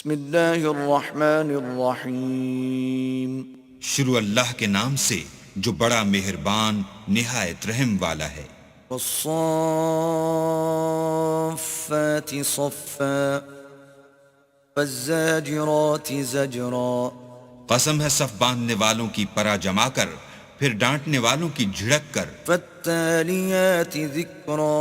بسم اللہ الرحمن الرحیم شروع اللہ کے نام سے جو بڑا مہربان نہایت رحم والا ہے۔ والصافات صفا فالزاجرات زجرا قسم ہے صف باندھنے والوں کی پرا جما کر، پھر ڈانٹنے والوں کی جھڑک کر۔ فالتالیات ذکرا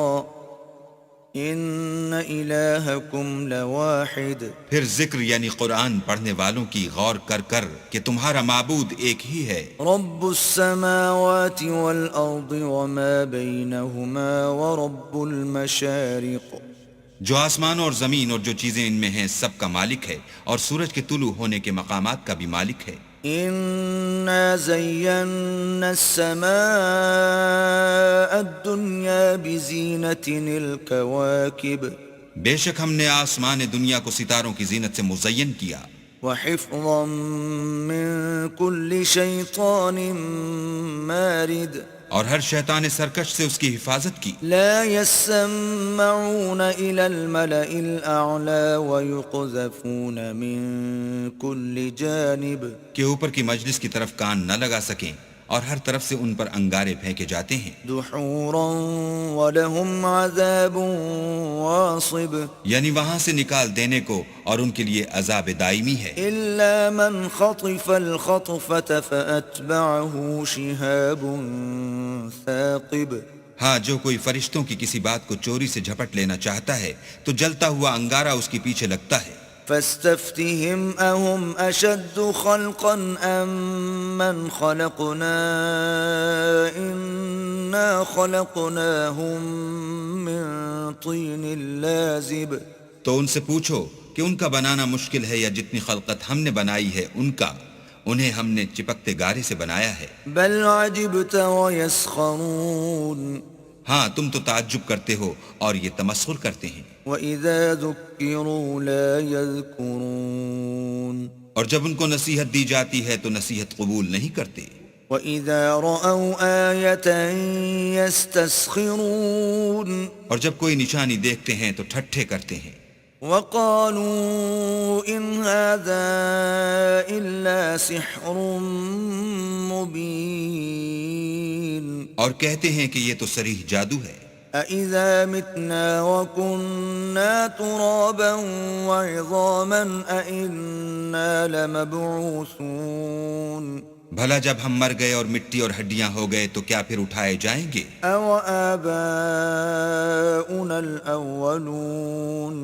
ان الہکم لواحد پھر ذکر یعنی قرآن پڑھنے والوں کی غور کر کر کہ تمہارا معبود ایک ہی ہے۔ رب السماوات والارض وما بینہما ورب المشارق جو آسمان اور زمین اور جو چیزیں ان میں ہیں سب کا مالک ہے، اور سورج کے طلوع ہونے کے مقامات کا بھی مالک ہے۔ انا زینا السماء الدنیا بزینت الکواکب بے شک ہم نے آسمان دنیا کو ستاروں کی زینت سے مزین کیا، وحفظا من کل شیطان مارد اور ہر شیطان سرکش سے اس کی حفاظت کی۔ لا يسمعون إلى الملأ الأعلى ويقذفون من كل جانب کہ اوپر کی مجلس کی طرف کان نہ لگا سکیں، اور ہر طرف سے ان پر انگارے پھینکے جاتے ہیں۔ دحورا ولهم عذاب واصب یعنی وہاں سے نکال دینے کو، اور ان کے لیے عذاب دائمی ہے۔ إلا من خطف الخطفة فأتبعه شهاب ثاقب ہاں، جو کوئی فرشتوں کی کسی بات کو چوری سے جھپٹ لینا چاہتا ہے تو جلتا ہوا انگارہ اس کے پیچھے لگتا ہے۔ فاستفتهم أهم أشد خلقا أم من خلقنا إنا خلقناهم من طين لازب تو ان سے پوچھو کہ ان کا بنانا مشکل ہے یا جتنی خلقت ہم نے بنائی ہے ان کا، انہیں ہم نے چپکتے گارے سے بنایا ہے۔ بل عجبت ويسخرون ہاں، تم تو تعجب کرتے ہو اور یہ تمسخر کرتے ہیں۔ وإذا ذكروا لا يذكرون اور جب ان کو نصیحت دی جاتی ہے تو نصیحت قبول نہیں کرتے۔ وإذا رأوا آية يستسخرون اور جب کوئی نشانی دیکھتے ہیں تو ٹھٹھے کرتے ہیں۔ وقالوا إن هذا إلا سحر مبين اور کہتے ہیں کہ یہ تو صریح جادو ہے۔ أإذا متنا وكنا ترابا وعظاما أإنا لمبعوثون بھلا جب ہم مر گئے اور مٹی اور ہڈیاں ہو گئے تو کیا پھر اٹھائے جائیں گے؟ أو آباؤنا الأولون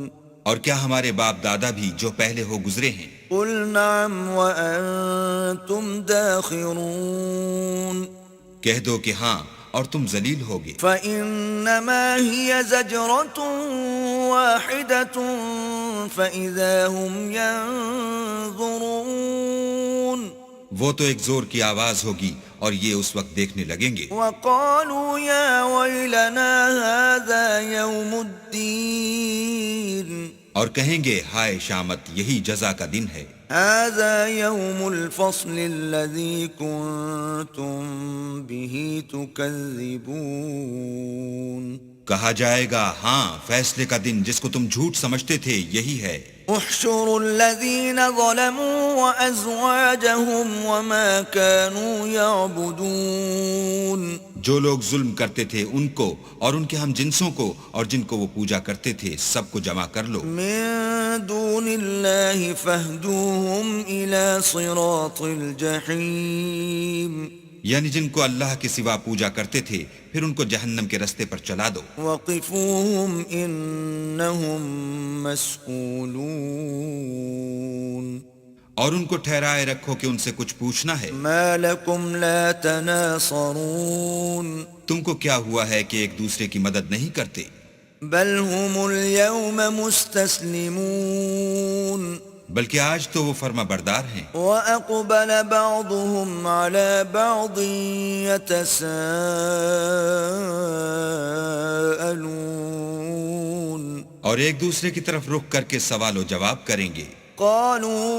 اور کیا ہمارے باپ دادا بھی جو پہلے ہو گزرے ہیں؟ قل نعم وأنتم داخرون کہہ دو کہ ہاں، اور تم ذلیل ہوگے۔ فإنما هي زجرة واحدة فإذا هم ينظرون وہ تو ایک زور کی آواز ہوگی اور یہ اس وقت دیکھنے لگیں گے۔ وقالوا يا ويلنا هذا يوم الدين اور کہیں گے ہائے شامت، یہی جزا کا دن ہے۔ هذا يوم الفصل الذي كنتم به تكذبون کہا جائے گا ہاں، فیصلے کا دن جس کو تم جھوٹ سمجھتے تھے یہی ہے۔ احشروا الذين ظلموا وأزواجهم وما كانوا يعبدون جو لوگ ظلم کرتے تھے ان کو اور ان کے ہم جنسوں کو اور جن کو وہ پوجا کرتے تھے سب کو جمع کر لو۔ من دون الله فاهدوهم إلى صراط الجحيم یعنی جن کو اللہ کے سوا پوجا کرتے تھے پھر ان کو جہنم کے رستے پر چلا دو۔ وقفوهم إنهم مسئولون اور ان کو ٹھہرائے رکھو کہ ان سے کچھ پوچھنا ہے۔ ما لكم لا تناصرون تم کو کیا ہوا ہے کہ ایک دوسرے کی مدد نہیں کرتے؟ بل هم اليوم مستسلمون بلکہ آج تو وہ فرما بردار ہیں۔ وأقبل بعضهم على بعض يتساءلون اور ایک دوسرے کی طرف رخ کر کے سوال و جواب کریں گے۔ قالوا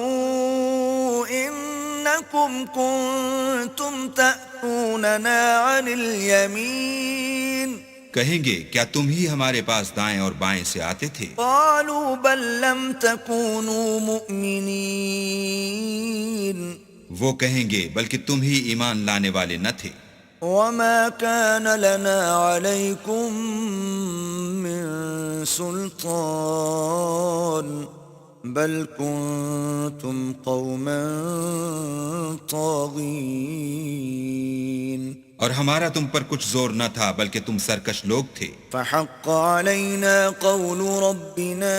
إنكم كنتم تأتوننا عن اليمين کہیں گے کیا تم ہی ہمارے پاس دائیں اور بائیں سے آتے تھے؟ قالوا بل لم تكونوا مؤمنين وہ کہیں گے بلکہ تم ہی ایمان لانے والے نہ تھے۔ وما كان لنا عليكم من سلطان بل كنتم قوما طاغين اور ہمارا تم پر کچھ زور نہ تھا بلکہ تم سرکش لوگ تھے۔ فحق علينا قول ربنا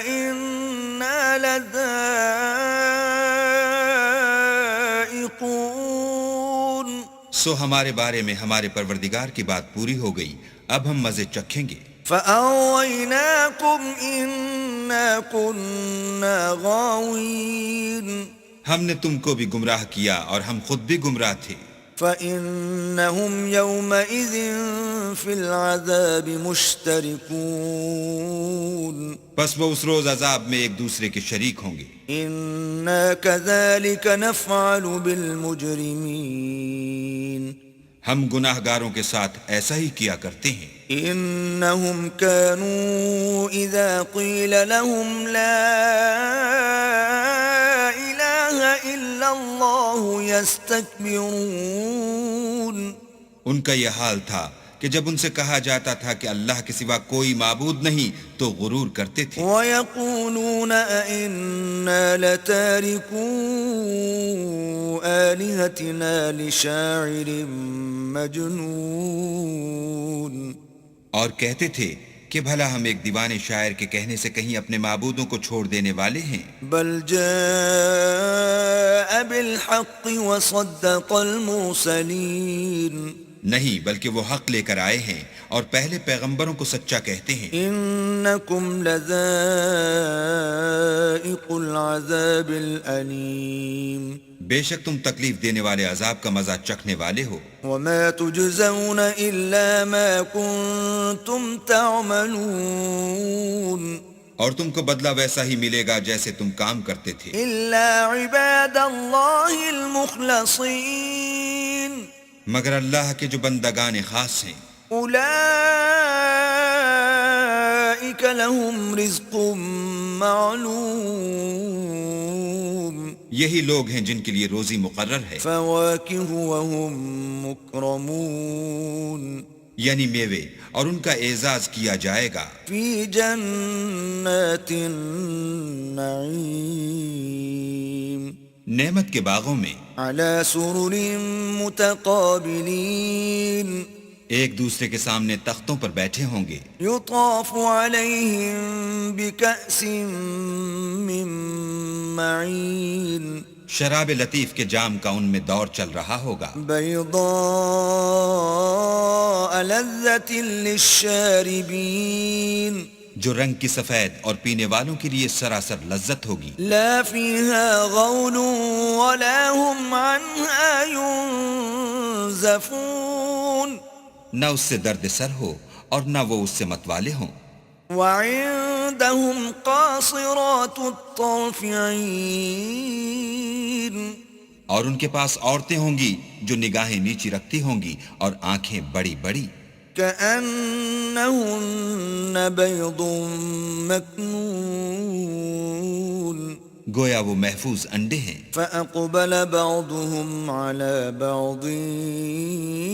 إنا لذائقون سو ہمارے بارے میں ہمارے پروردگار کی بات پوری ہو گئی، اب ہم مزے چکھیں گے۔ فأغويناكم إنا كنا غاوين ہم نے تم کو بھی گمراہ کیا اور ہم خود بھی گمراہ تھے۔ فإنهم يومئذ في العذاب مشتركون بس وہ اس روز عذاب میں ایک دوسرے کے شریک ہوں گے۔ إنا كذلك نفعل بالمجرمين ہم گناہ گاروں کے ساتھ ایسا ہی کیا کرتے ہیں۔ إنهم كانوا إذا قيل لهم لا إله إلا الله يستكبرون ان کا یہ حال تھا کہ جب ان سے کہا جاتا تھا کہ اللہ کے سوا کوئی معبود نہیں تو غرور کرتے تھے۔ وَيَقُولُونَ أَإِنَّا لَتَارِكُو آلِهَتِنَا لِشَاعِرٍ مَجْنُونَ اور کہتے تھے کہ بھلا ہم ایک دیوانے شاعر کے کہنے سے کہیں اپنے معبودوں کو چھوڑ دینے والے ہیں۔ بل جاء بالحق وصدق المرسلین نہیں بلکہ وہ حق لے کر آئے ہیں اور پہلے پیغمبروں کو سچا کہتے ہیں۔ انکم لذائق العذاب الالیم بے شک تم تکلیف دینے والے عذاب کا مزہ چکھنے والے ہو۔ وما تجزون الا ما کنتم تعملون اور تم کو بدلہ ویسا ہی ملے گا جیسے تم کام کرتے تھے۔ الا عباد اللہ المخلصین مگر اللہ کے جو بندگان خاص ہیں، اولئک لهم رزق معلوم یہی لوگ ہیں جن کے لیے روزی مقرر ہے، فواکہ وهم مکرمون یعنی میوے، اور ان کا اعزاز کیا جائے گا فی جنات النعیم نعمت کے باغوں میں، علی سرر متقابلین ایک دوسرے کے سامنے تختوں پر بیٹھے ہوں گے۔ یطاف علیہم بکأس من معین شراب لطیف کے جام کا ان میں دور چل رہا ہوگا، بیضاء لذۃ للشاربین جو رنگ کی سفید اور پینے والوں کے لیے سراسر لذت ہوگی۔ لا فیہا غول ولا هم عنہا ینزفون نہ اس سے درد سر ہو اور نہ وہ اس سے متوالے ہوں۔ وعندهم قاصرات الطرف عین اور ان کے پاس عورتیں ہوں گی جو نگاہیں نیچی رکھتی ہوں گی اور آنکھیں بڑی بڑی، كأنهن بيض مكنون گویا وہ محفوظ انڈے ہیں۔ فأقبل بعضهم على بعض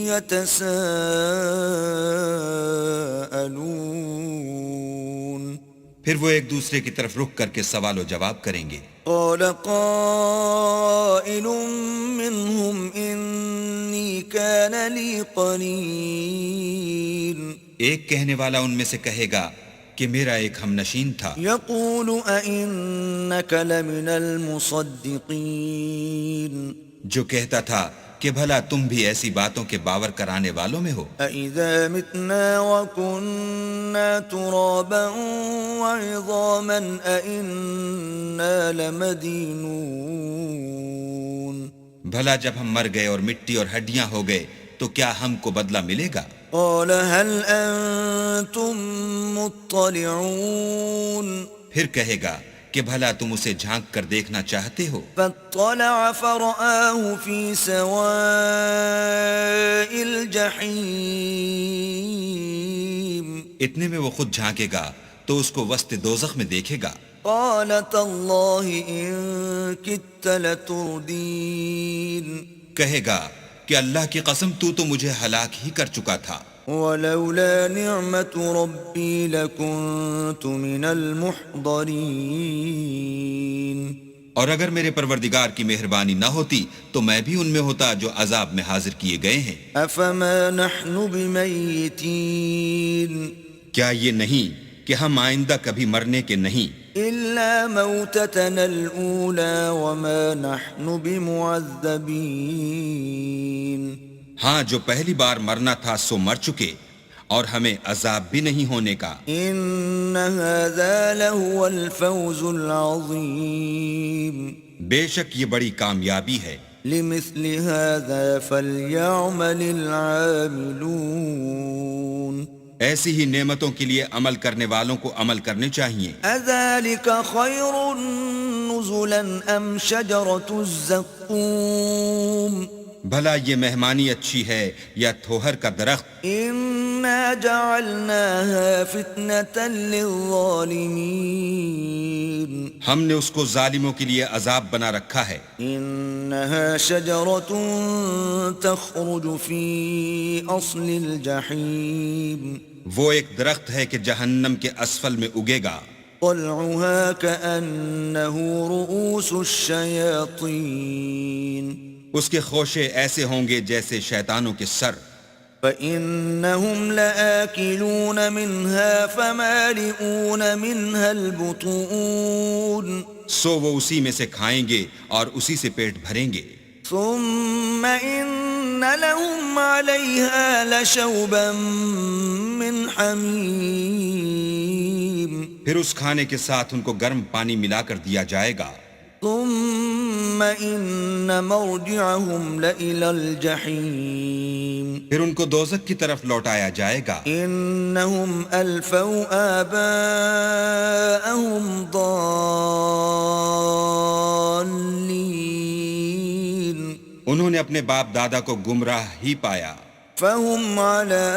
يتساءلون پھر وہ ایک دوسرے کی طرف رخ کر کے سوال و جواب کریں گے۔ قال قائل منهم إني كان لي قرين ایک کہنے والا ان میں سے کہے گا کہ میرا ایک ہم نشین تھا، يقول أئنك لمن المصدقين جو کہتا تھا کہ بھلا تم بھی ایسی باتوں کے باور کرانے والوں میں ہو۔ أَإِذَا مِتْنَا وَكُنَّا تُرَابًا وَعِظَامًا أَإِنَّا لَمَدِينُونَ بھلا جب ہم مر گئے اور مٹی اور ہڈیاں ہو گئے تو کیا ہم کو بدلہ ملے گا؟ قال هل أنتم مطلعون پھر کہے گا کہ بھلا تم اسے جھانک کر دیکھنا چاہتے ہو؟ فاطلع فرآه في سواء الجحيم اتنے میں وہ خود جھانکے گا تو اس کو وسط دوزخ میں دیکھے گا. قال تالله إن كدت لتردين کہے گا کہ اللہ کی قسم تو مجھے ہلاک ہی کر چکا تھا. ولولا نعمة ربي لكنت من المحضرين. اور اگر میرے پروردگار کی مہربانی نہ ہوتی تو میں بھی ان میں ہوتا جو عذاب میں حاضر کیے گئے ہیں. أفما نحن بميتين کیا یہ نہیں کہ ہم آئندہ کبھی مرنے کے نہیں، إلا موتتنا الأولى وما نحن بمعذبين. ہاں جو پہلی بار مرنا تھا سو مر چکے اور ہمیں عذاب بھی نہیں ہونے کا. إن هذا لهو الفوز العظيم. بے شک یہ بڑی کامیابی ہے. لمثل هذا فليعمل العاملون. ایسی ہی نعمتوں کے لیے عمل کرنے والوں کو عمل کرنے چاہیے. أذلك خير نزلا أم شجرة الزقوم. بھلا یہ مہمانی اچھی ہے یا تھوہر کا درخت؟ إنا جعلناها فتنة للظالمين. ہم نے اس کو ظالموں کے لیے عذاب بنا رکھا ہے. إنها شجرة تخرج في أصل الجحيم. وہ ایک درخت ہے کہ جہنم کے اسفل میں اگے گا. طلعها كأنه رؤوس الشياطين. اس کے خوشے ایسے ہوں گے جیسے شیطانوں کے سر. فإنهم لآكلون منها فمالئون منها البطون. سو وہ اسی میں سے کھائیں گے اور اسی سے پیٹ بھریں گے. ثم إن لهم عليها لشوبا من حميم. پھر اس کھانے کے ساتھ ان کو گرم پانی ملا کر دیا جائے گا. ثم إن مرجعهم لإلى الجحيم. پھر ان کو دوزخ کی طرف لوٹایا جائے گا. إنهم ألفوا آباءهم ضالين. انہوں نے اپنے باپ دادا کو گمراہ ہی پایا. فهم على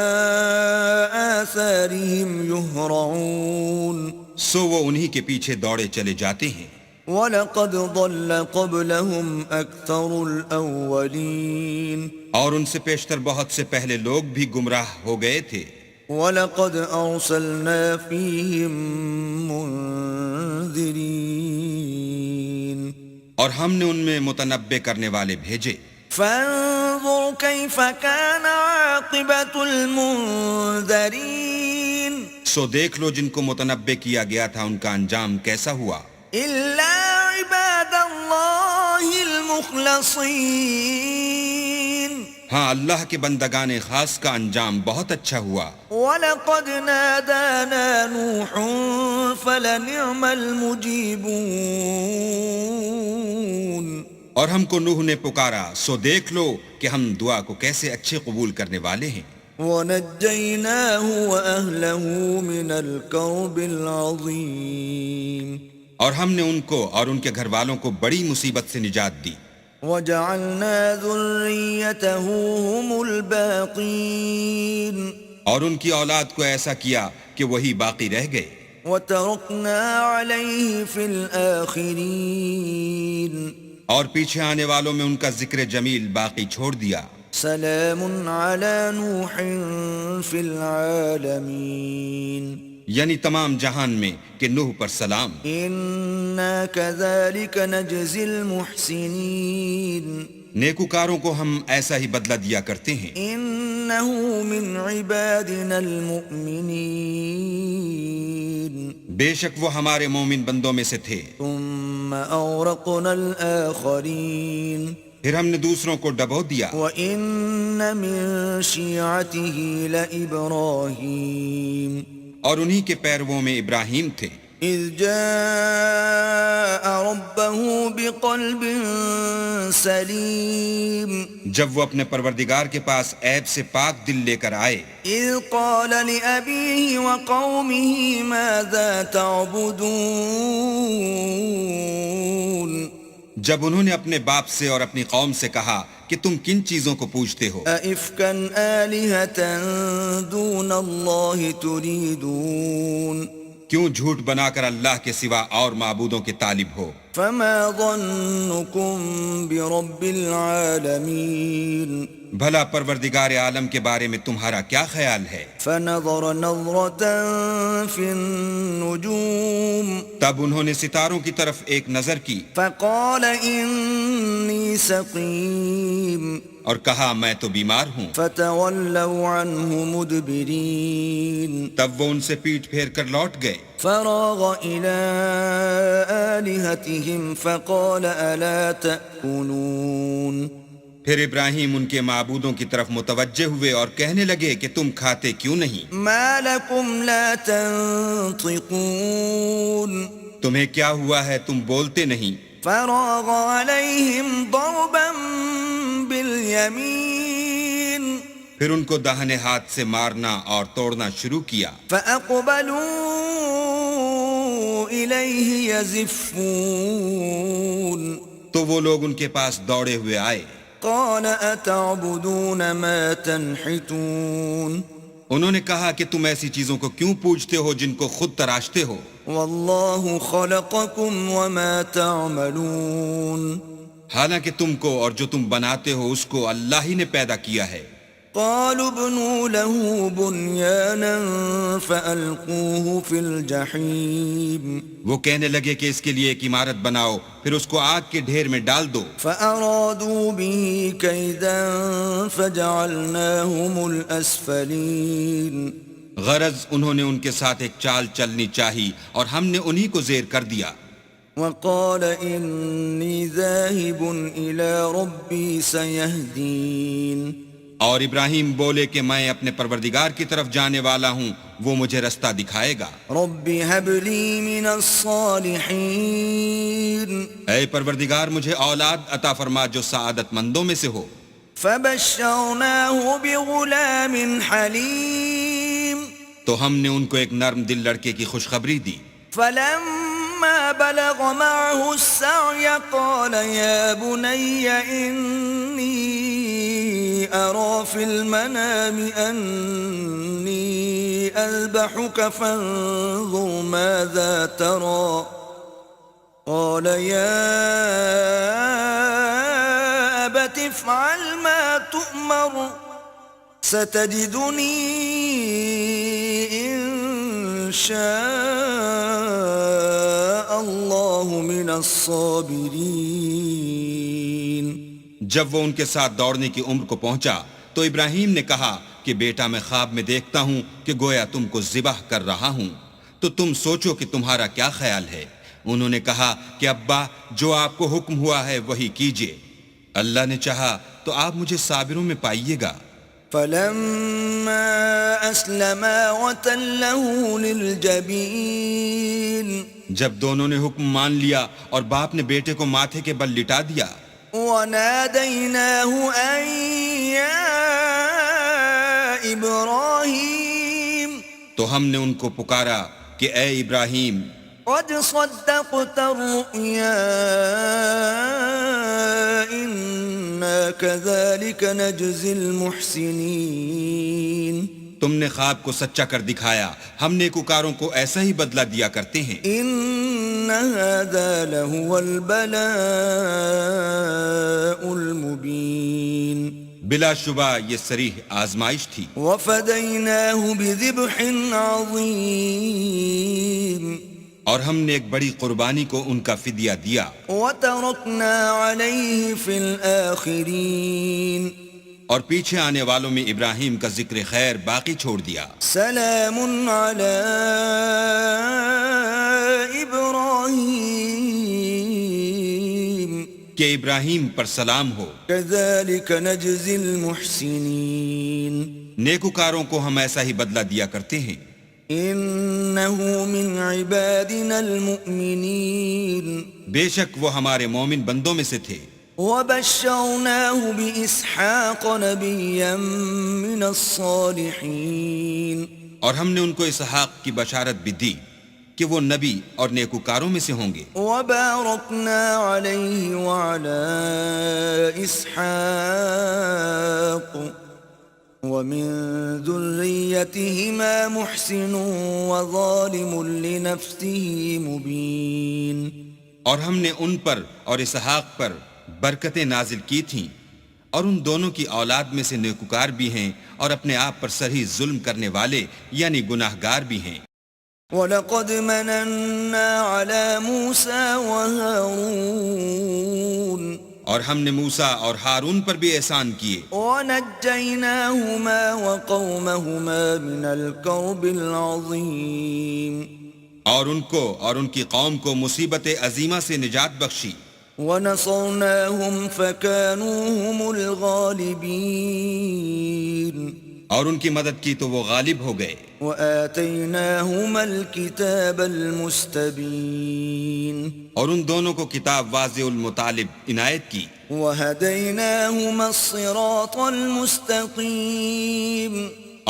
آثارهم يهرعون. سو وہ انہی کے پیچھے دوڑے چلے جاتے ہیں. وَلَقَدْ ضَلَّ قَبْلَهُمْ أَكْثَرُ الْأَوَّلِينَ. اور ان سے پیشتر بہت سے پہلے لوگ بھی گمراہ ہو گئے تھے. وَلَقَدْ أَرْسَلْنَا فِيهِمْ مُنذِرِينَ. اور ہم نے ان میں متنبع کرنے والے بھیجے. فَانظُرْ كَيْفَ كَانَ عَاقِبَةُ الْمُنذَرِينَ. سو دیکھ لو جن کو متنبع کیا گیا تھا ان کا انجام کیسا ہوا. إِلَّا عِبَادَ اللَّهِ الْمُخْلَصِينَ. ہاں اللہ کے بندگان خاص کا انجام بہت اچھا ہوا. وَلَقَدْ نَادَانَا نُوحٌ فَلَنِعْمَ الْمُجِيبُونَ. اور ہم کو نوح نے پکارا سو دیکھ لو کہ ہم دعا کو کیسے اچھے قبول کرنے والے ہیں. وَنَجَّيْنَاهُ وَأَهْلَهُ مِنَ الْكَرْبِ الْعَظِيمِ. اور ہم نے ان کو اور ان کے گھر والوں کو بڑی مصیبت سے نجات دی. وَجَعَلْنَا ذُرِّيَّتَهُ هُمُ الْبَاقِينَ. اور ان کی اولاد کو ایسا کیا کہ وہی باقی رہ گئے. وَتَرَكْنَا عَلَيْهِ فِي الْآخِرِينَ. اور پیچھے آنے والوں میں ان کا ذکر جمیل باقی چھوڑ دیا. سلام علی نوح فی العالمین. یعنی تمام جہان میں کہ نوح پر سلام. انا کذالک نجزی المحسنین. نیکوکاروں کو ہم ایسا ہی بدلہ دیا کرتے ہیں. انہ من عبادنا المؤمنین. بے شک وہ ہمارے مومن بندوں میں سے تھے. ثم اورقنا الآخرین. پھر ہم نے دوسروں کو ڈبو دیا. وَإِنَّ مِن شِيعَتِهِ لَإِبْرَاهِيمَ. اور انہی کے پیرووں میں ابراہیم تھے. إذ جاء ربه بقلب سليم جب وہ اپنے پروردگار کے پاس عیب سے پاک دل لے کر آئے. إذ قال لأبيه وقومه ماذا تعبدون جب انہوں نے اپنے باپ سے اور اپنی قوم سے کہا کہ تم کن چیزوں کو پوجتے ہو؟ أئفكا آلهة دون الله تريدون کیوں جھوٹ بنا کر اللہ کے سوا اور معبودوں کے طالب ہو؟ فما ظنكم برب العالمين بھلا پروردگار عالم کے بارے میں تمہارا کیا خیال ہے؟ فنظر نظرة في النجوم تب انہوں نے ستاروں کی طرف ایک نظر کی فقال إني سقيم اور کہا میں تو بیمار ہوں. فتولوا عنه مدبرين تب وہ ان سے پیٹھ پھیر کر لوٹ گئے. فراغ إلى آلهتهم فقال ألا تأكلون پھر ابراہیم ان کے معبودوں کی طرف متوجہ ہوئے اور کہنے لگے کہ تم کھاتے کیوں نہیں؟ ما لكم لا تنطقون تمہیں کیا ہوا ہے تم بولتے نہیں؟ فراغ عليهم ضربا باليمين پھر ان کو داہنے ہاتھ سے مارنا اور توڑنا شروع کیا. فأقبلوا إليه يزفون تو وہ لوگ ان کے پاس دوڑے ہوئے آئے. قال أتعبدون ما تنحتون انہوں نے کہا کہ تم ایسی چیزوں کو کیوں پوجتے ہو جن کو خود تراشتے ہو؟ والله خلقكم وما تعملون حالانکہ تم کو اور جو تم بناتے ہو اس کو اللہ ہی نے پیدا کیا ہے. قالوا ابنوا له بنيانا فألقوه في الجحيم وہ کہنے لگے کہ اس کے لیے ایک عمارت بناؤ پھر اس کو آگ کے ڈھیر میں ڈال دو. فأرادوا به كيدا فجعلناهم الأسفلين غرض انہوں نے ان کے ساتھ ایک چال چلنی چاہی اور ہم نے انہی کو زیر کر دیا. وقال إني ذاهب إلى ربي سيهدين اور ابراہیم بولے کہ میں اپنے پروردگار کی طرف جانے والا ہوں، وہ مجھے رستہ دکھائے گا. رب هب لي من الصالحين اے پروردگار مجھے اولاد عطا فرما جو سعادت مندوں میں سے ہو. فبشرناه بغلام حليم تو ہم نے ان کو ایک نرم دل لڑکے کی خوشخبری دی. فلما بلغ معه السعي قال يا بني إني أرى في المنام أني أذبحك فانظر ماذا ترى قال يا أبت افعل ما تؤمر ستجدني إن شاء الله من الصابرين جب وہ ان کے ساتھ دوڑنے کی عمر کو پہنچا تو ابراہیم نے کہا کہ بیٹا میں خواب میں دیکھتا ہوں کہ گویا تم کو ذبح کر رہا ہوں، تو تم سوچو کہ تمہارا کیا خیال ہے؟ انہوں نے کہا کہ ابا جو آپ کو حکم ہوا ہے وہی کیجئے، اللہ نے چاہا تو آپ مجھے صابروں میں پائیے گا. فلما أسلما وتله للجبين جب دونوں نے حکم مان لیا اور باپ نے بیٹے کو ماتھے کے بل لٹا دیا، وناديناه أن يا إبراهيم تو ہم نے ان کو پکارا کہ اے ابراہیم قد صدقت الرؤيا إنا كذلك نجزي المحسنين تم نے خواب کو سچا کر دکھایا، ہم نیکوکاروں کو ایسا ہی بدلہ دیا کرتے ہیں. إن هذا لهو البلاء المبين بلا شبہ یہ صریح آزمائش تھی. وفديناه بذبح عظيم اور ہم نے ایک بڑی قربانی کو ان کا فدیہ دیا. وتركنا عليه في الآخرين اور پیچھے آنے والوں میں ابراہیم کا ذکر خیر باقی چھوڑ دیا. سلام على إبراهيم کہ ابراہیم پر سلام ہو. كذلك نجزي المحسنين نیکوکاروں کو ہم ایسا ہی بدلہ دیا کرتے ہیں. إنه من عبادنا المؤمنين بے شک وہ ہمارے مومن بندوں میں سے تھے، وبشرناه بإسحاق نبيا من الصالحين اور ہم نے ان کو اسحاق کی بشارت بھی دی کہ وہ نبی اور نیکوکاروں میں سے ہوں گے، وباركنا عليه وعلى إسحاق ومن ذريتهما محسن وظالم لنفسه مبين اور ہم نے ان پر اور اسحاق پر برکتیں نازل کی تھیں، اور ان دونوں کی اولاد میں سے نیکوکار بھی ہیں اور اپنے آپ پر صحیح ظلم کرنے والے یعنی گناہگار بھی ہیں۔ وَلَقَدْ مَنَنَّا عَلَى مُوسَى وَهَارُونَ اور ہم نے موسیٰ اور ہارون پر بھی احسان کیے، وَنَجَّيْنَاهُمَا وَقَوْمَهُمَا مِنَ الْكَرْبِ الْعَظِيمِ اور ان کو اور ان کی قوم کو مصیبت عظیمہ سے نجات بخشی، وَنَصَرْنَاهُمْ فَكَانُوا هُمُ الْغَالِبِينَ اور ان کی مدد کی تو وہ غالب ہو گئے، وَآتَيْنَاهُمَا الْكِتَابَ الْمُسْتَبِينَ اور ان دونوں کو کتاب واضح المطالب عنایت کی، وَهَدَيْنَاهُمَا الصِّرَاطَ الْمُسْتَقِيمَ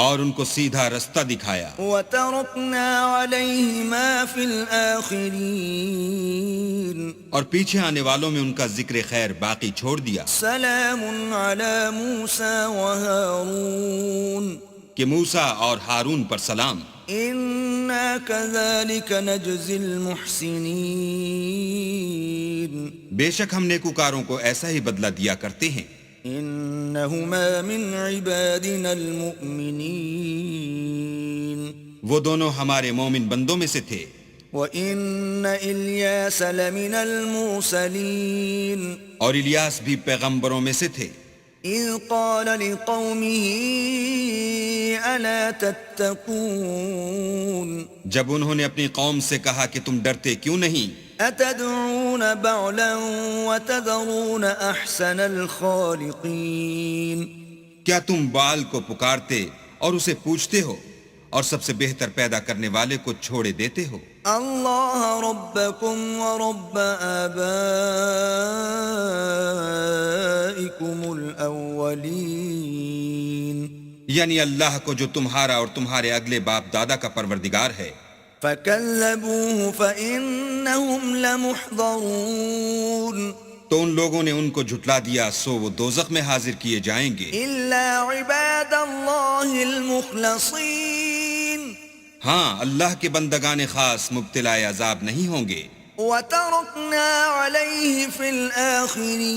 اور ان کو سیدھا رستہ دکھایا، وَتَرَكْنَا عَلَيْهِمَا فِي الْآخِرِينَ اور پیچھے آنے والوں میں ان کا ذکر خیر باقی چھوڑ دیا سلام علی موسیٰ وہارون کہ موسیٰ اور ہارون پر سلام، انا كذلك نجزی المحسنین بے شک ہم نیکوکاروں کو ایسا ہی بدلہ دیا کرتے ہیں، انہما من عبادنا المؤمنین وہ دونوں ہمارے مومن بندوں میں سے تھے، وَإِنَّ إِلْيَاسَ لَمِنَ الْمُرْسَلِينَ اور الیاس بھی پیغمبروں میں سے تھے، اِذْ قَالَ لِقَوْمِهِ أَلَا تَتَّقُونَ جب انہوں نے اپنی قوم سے کہا کہ تم ڈرتے کیوں نہیں، أَتَدْعُونَ بَعْلًا وَتَذَرُونَ أَحْسَنَ الْخَالِقِينَ کیا تم بال کو پکارتے اور اسے پوچھتے ہو اور سب سے بہتر پیدا کرنے والے کو چھوڑے دیتے ہو؟ اللہ ربکم ورب آبائکم الاولین یعنی اللہ کو جو تمہارا اور تمہارے اگلے باپ دادا کا پروردگار ہے، فَكَذَّبُوهُ فَإِنَّهُمْ لَمُحْضَرُونَ تو ان لوگوں نے ان کو جھٹلا دیا سو وہ دوزخ میں حاضر کیے جائیں گے، إِلَّا عِبَادَ اللَّهِ الْمُخْلَصِينَ ہاں اللہ کے بندگان خاص مبتلا عذاب نہیں ہوں گے، وَتَرَكْنَا عَلَيْهِ فِي الْآخِرِينَ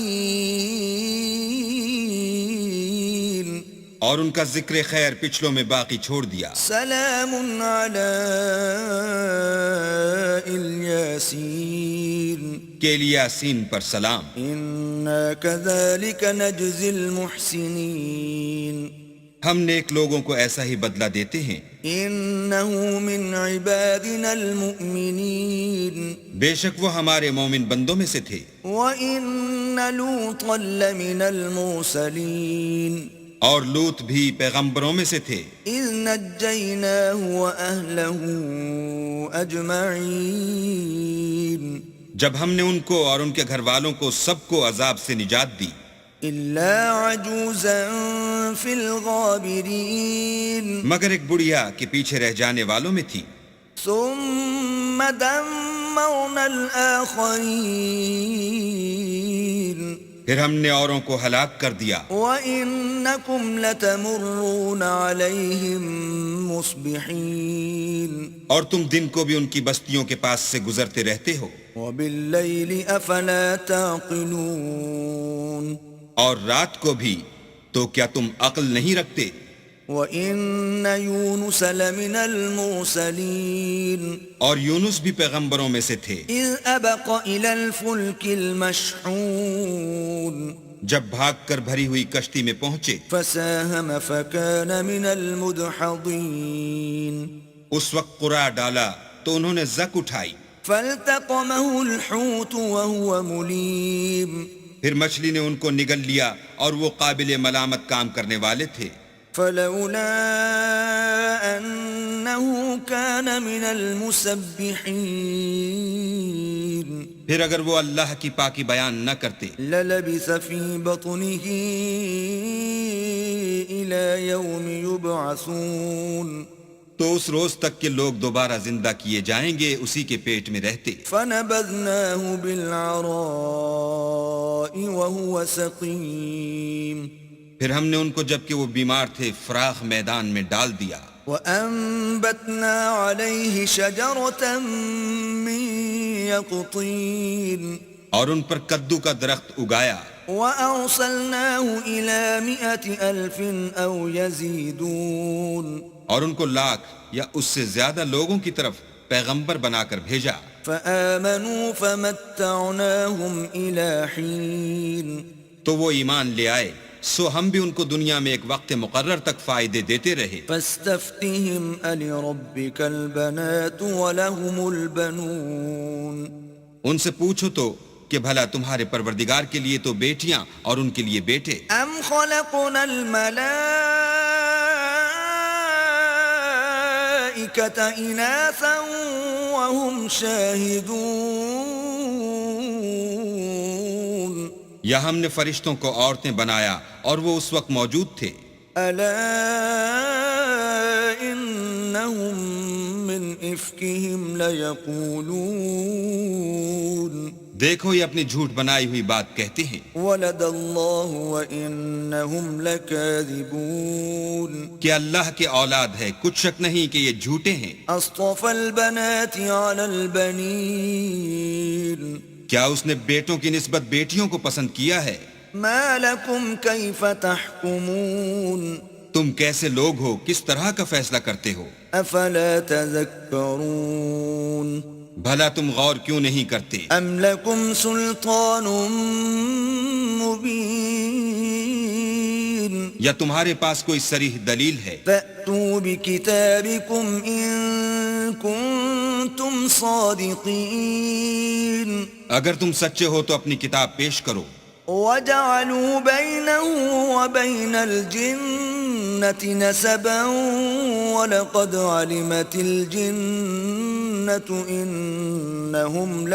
اور ان کا ذکر خیر پچھلوں میں باقی چھوڑ دیا، سلام علی الیاسین کہ الیاسین پر سلام، انا کذالک نجزی المحسنین ہم نیک لوگوں کو ایسا ہی بدلہ دیتے ہیں، انہ من عبادنا المؤمنین بے شک وہ ہمارے مومن بندوں میں سے تھے، وَإِنَّ لُوطًا لَمِنَ الْمُرْسَلِينَ اور لوط بھی پیغمبروں میں سے تھے، اِذْ نَجَّيْنَاهُ وَأَهْلَهُ أَجْمَعِينَ جب ہم نے ان کو اور ان کے گھر والوں کو سب کو عذاب سے نجات دی، إِلَّا عَجُوزًا فِي الْغَابِرِينَ مگر ایک بڑھیا کے پیچھے رہ جانے والوں میں تھی، ثُمَّ دَمَّرْنَا الْآخَرِينَ پھر ہم نے اوروں کو ہلاک کر دیا، وَإِنَّكُمْ لَتَمُرُّونَ عَلَيْهِمْ مُصْبِحِينَ اور تم دن کو بھی ان کی بستیوں کے پاس سے گزرتے رہتے ہو، وَبِاللَّيْلِ أَفَلَا تَعْقِلُونَ اور رات کو بھی، تو کیا تم عقل نہیں رکھتے؟ وَإِنَّ يُونُسَ لَمِنَ الْمُرْسَلِينَ اور یونس بھی پیغمبروں میں سے تھے، إِذْ أَبَقَ إِلَى الْفُلْكِ الْمَشْحُونَ جب بھاگ کر بھری ہوئی کشتی میں پہنچے، فَسَاهَمَ فَكَانَ مِنَ الْمُدْحَضِينَ اس وقت قرعہ ڈالا تو انہوں نے زک اٹھائی، فَالْتَقَمَهُ الْحُوتُ وَهُوَ مُلِيمٌ پھر مچھلی نے ان کو نگل لیا اور وہ قابل ملامت کام کرنے والے تھے، فَلَوْلَا أَنَّهُ إنه كان من المسبحين پھر اگر وہ اللہ کی پاکی بیان نہ کرتے للبث في بطنه إلى يوم يبعثون تو اس روز تک کہ لوگ دوبارہ زندہ کیے جائیں گے اسی کے پیٹ میں رہتے. فنبذناه بالعراء وهو سقيم پھر ہم نے ان کو جبکہ وہ بیمار تھے فراخ میدان میں ڈال دیا. وأنبتنا عليه شجرة من يقطين اور ان پر کدو کا درخت اگایا. وأرسلناه إلى 100,000 أو يزيدون اور ان کو لاکھ یا اس سے زیادہ لوگوں کی طرف پیغمبر بنا کر بھیجا. فآمنوا فمتعناهم إلى حين تو وہ ایمان لے آئے سو ہم بھی ان کو دنیا میں ایک وقت مقرر تک فائدے دیتے رہے. فاستفتهم ألربك البنات ولهم البنون ان سے پوچھو تو کہ بھلا تمہارے پروردگار کے لیے تو بیٹیاں اور ان کے لیے بیٹے. أم خلقنا الملائكة إناثا وهم شاهدون یا ہم نے فرشتوں کو عورتیں بنایا اور وہ اس وقت موجود تھے. ألا إنهم من إفكهم ليقولون دیکھو یہ اپنی جھوٹ بنائی ہوئی بات کہتے ہیں ولد الله وإنهم لكاذبون کہ اللہ کے اولاد ہے، کچھ شک نہیں کہ یہ جھوٹے ہیں. أصطفى البنات على البنين کیا اس نے بیٹوں کی نسبت بیٹیوں کو پسند کیا ہے؟ ما لكم كيف تحكمون تم کیسے لوگ ہو، کس طرح کا فیصلہ کرتے ہو؟ أفلا تذكرون بھلا تم غور کیوں نہیں کرتے؟ أم لكم سلطان مبين یا تمہارے پاس کوئی صریح دلیل ہے؟ فأتوا بكتابكم إن كنتم صادقين اگر تم سچے ہو تو اپنی کتاب پیش کرو. وجعلوا بينه وبين الجنة نسبا ولقد علمت الجنة إنهم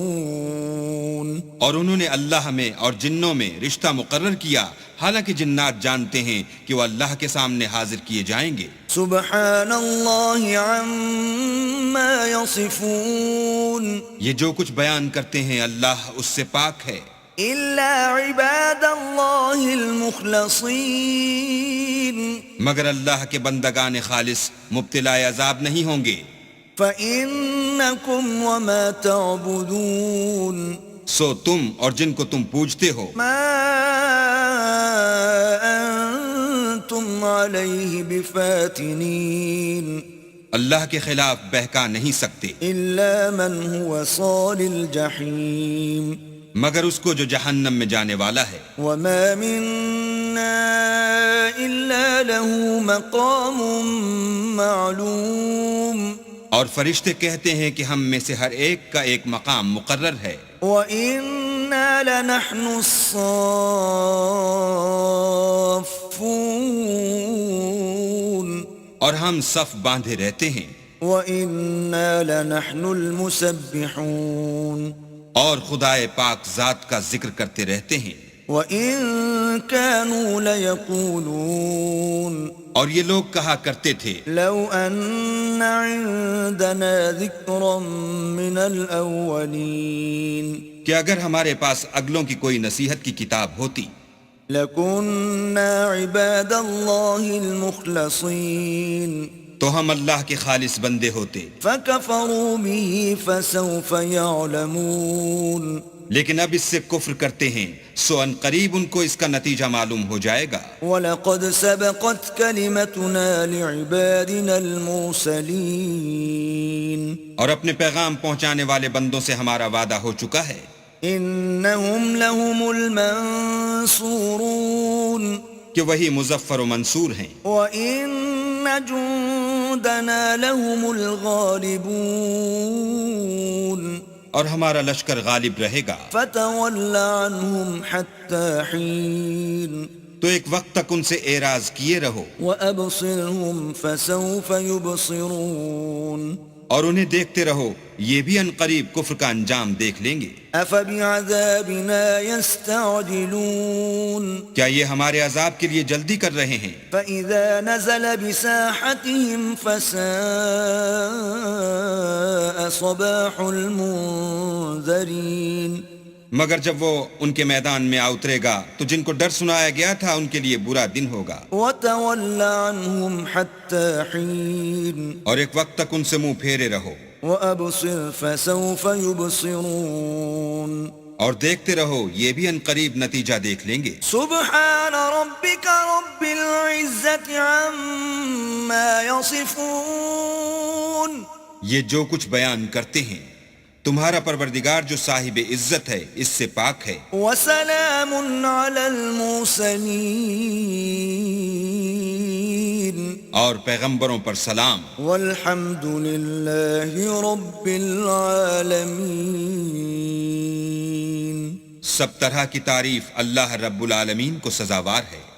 لمحضرون اور انہوں نے اللہ میں اور جنوں میں رشتہ مقرر کیا حالانکہ جنات جانتے ہیں کہ وہ اللہ کے سامنے حاضر کیے جائیں گے. سبحان الله عما يصفون یہ جو کچھ بیان کرتے ہیں اللہ اس سے پاک ہے إلا عباد الله المخلصين مگر اللہ کے بندگان خالص مبتلا عذاب نہیں ہوں گے. فإنكم وما تعبدون سو تم اور جن کو تم پوجتے ہو ما أنتم عليه بفاتنين اللہ کے خلاف بہکا نہیں سکتے إلا من هو صال الجحيم مگر اس کو جو جہنم میں جانے والا ہے. وما منا إلا له مقام معلوم اور فرشتے کہتے ہیں کہ ہم میں سے ہر ایک کا ایک مقام مقرر ہے. وَإِنَّا لَنَحْنُ الصَّافُّونَ اور ہم صف باندھے رہتے ہیں. وَإِنَّا لَنَحْنُ الْمُسَبِّحُونَ اور خدائے پاک ذات کا ذکر کرتے رہتے ہیں. وَإِن كَانُوا لَيَقُولُونَ اور یہ لوگ کہا کرتے تھے لَوْ أَنَّ عِندَنَا ذِكْرًا مِّنَ الْأَوَّلِينَ کہ اگر ہمارے پاس اگلوں کی کوئی نصیحت کی کتاب ہوتی لَكُنَّا عِبَادَ اللَّهِ الْمُخْلَصِينَ تو ہم اللہ کے خالص بندے ہوتے. فَكَفَرُوا بِهِ فَسَوْفَ يَعْلَمُونَ لیکن اب اس سے کفر کرتے ہیں سو ان قریب ان کو اس کا نتیجہ معلوم ہو جائے گا. وَلَقَدْ سَبَقَتْ كَلِمَتُنَا لِعِبَادِنَا الْمُرْسَلِينَ اور اپنے پیغام پہنچانے والے بندوں سے ہمارا وعدہ ہو چکا ہے إِنَّهُمْ لَهُمُ الْمَنصُورُونَ کہ وہی مظفر و منصور ہیں. وَإِنَّ جُندَنَا لَهُمُ الْغَالِبُونَ اور ہمارا لشکر غالب رہے گا. فَتَوَلَّ عَنْهُمْ حَتَّى حِينٍ تو ایک وقت تک ان سے اعراض کیے رہو وأبصرهم فسوف يبصرون اور انہیں دیکھتے رہو، یہ بھی ان قریب کفر کا انجام دیکھ لیں گے۔ أفبعذابنا يستعجلون کیا یہ ہمارے عذاب کے لیے جلدی کر رہے ہیں؟ فإذا نزل بساحتهم فساء صباح المنذرين مگر جب وہ ان کے میدان میں اترے گا تو جن کو ڈر سنایا گیا تھا ان کے لیے برا دن ہوگا۔ وتول عنهم حتى حين اور ایک وقت تک ان سے منہ پھیرے رہو وأبصر فسوف يبصرون اور دیکھتے رہو، یہ بھی ان قریب نتیجہ دیکھ لیں گے۔ سبحان ربك رب العزة عما يصفون یہ جو کچھ بیان کرتے ہیں، تمہارا پروردگار جو صاحب عزت ہے اس سے پاک ہے۔ وسلام على المرسلين اور پیغمبروں پر سلام۔ والحمد لله رب العالمين سب طرح کی تعریف اللہ رب العالمین کو سزاوار ہے۔